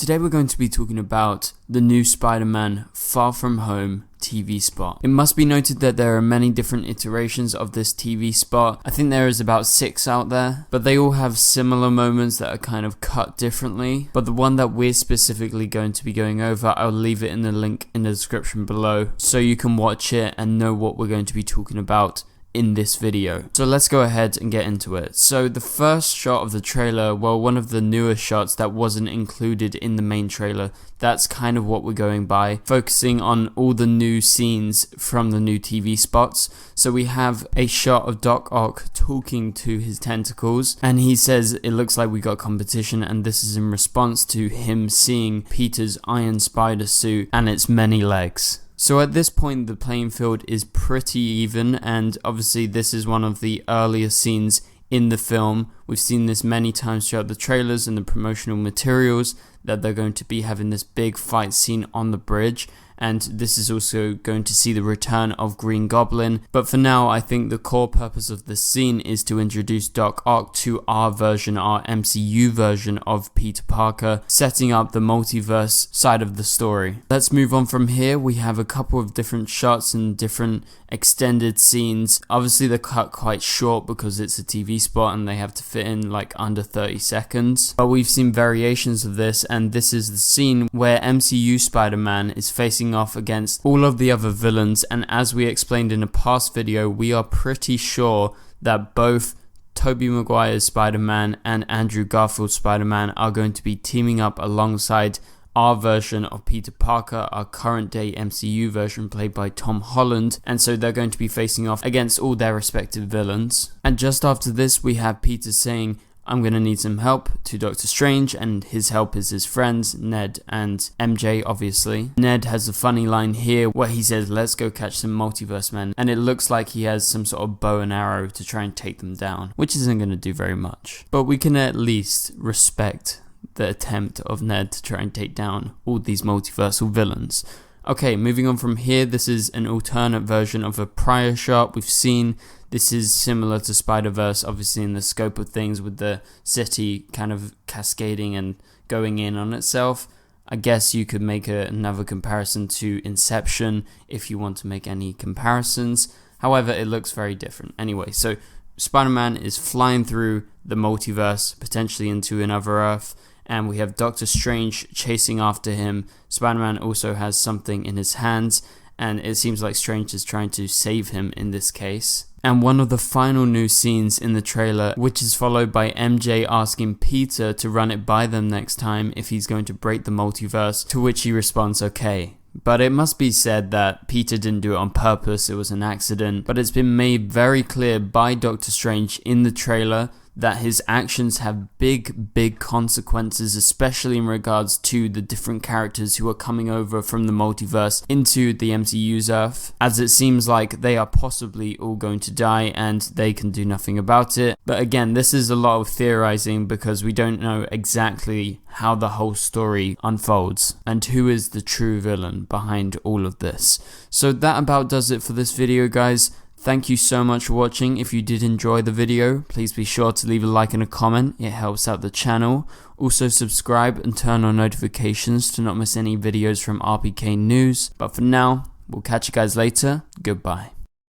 Today we're going to be talking about the new Spider-Man Far From Home TV spot. It must be noted that there are many different iterations of this TV spot. I think there is about 6 out there, but they all have similar moments that are kind of cut differently. But the one that we're specifically going to be going over, I'll leave it in the link in the description below so you can watch it and know what we're going to be talking about in this video. So let's go ahead and get into it. So the first shot of the trailer, well, one of the newer shots that wasn't included in the main trailer, that's kind of what we're going by, focusing on all the new scenes from the new TV spots. So we have a shot of Doc Ock talking to his tentacles, and he says it looks like we got competition, and this is in response to him seeing Peter's Iron Spider suit and its many legs. So at this point the playing field is pretty even, and obviously this is one of the earlier scenes in the film. We've seen this many times throughout the trailers and the promotional materials, that they're going to be having this big fight scene on the bridge, and this is also going to see the return of Green Goblin. But for now, I think the core purpose of this scene is to introduce Doc Ock to our version, our MCU version of Peter Parker, setting up the multiverse side of the story. Let's move on from here. We have a couple of different shots and different extended scenes. Obviously they're cut quite short because it's a TV spot and they have to fit in like under 30 seconds. But we've seen variations of this, and this is the scene where MCU Spider-Man is facing off against all of the other villains, and as we explained in a past video, we are pretty sure that both Tobey Maguire's Spider-Man and Andrew Garfield's Spider-Man are going to be teaming up alongside our version of Peter Parker, our current day MCU version played by Tom Holland, and so they're going to be facing off against all their respective villains. And just after this we have Peter saying, "I'm gonna need some help," to Doctor Strange, and his help is his friends, Ned and MJ obviously. Ned has a funny line here where he says, "Let's go catch some multiverse men," and it looks like he has some sort of bow and arrow to try and take them down, which isn't gonna do very much. But we can at least respect the attempt of Ned to try and take down all these multiversal villains. Okay, moving on from here, this is an alternate version of a prior shot we've seen. This is similar to Spider-Verse, obviously in the scope of things, with the city kind of cascading and going in on itself. I guess you could make another comparison to Inception if you want to make any comparisons. However, it looks very different. Anyway, so Spider-Man is flying through the multiverse, potentially into another Earth, and we have Doctor Strange chasing after him. Spider-Man also has something in his hands, and it seems like Strange is trying to save him in this case. And one of the final new scenes in the trailer, which is followed by MJ asking Peter to run it by them next time if he's going to break the multiverse, to which he responds, "Okay." But it must be said that Peter didn't do it on purpose, it was an accident. But it's been made very clear by Doctor Strange in the trailer that his actions have big consequences, especially in regards to the different characters who are coming over from the multiverse into the MCU's Earth, as it seems like they are possibly all going to die and they can do nothing about it. But again, this is a lot of theorizing because we don't know exactly how the whole story unfolds and who is the true villain behind all of this. So that about does it for this video, guys. Thank you so much for watching. If you did enjoy the video, please be sure to leave a like and a comment. It helps out the channel. Also subscribe and turn on notifications to not miss any videos from RPK News. But for now, we'll catch you guys later. Goodbye.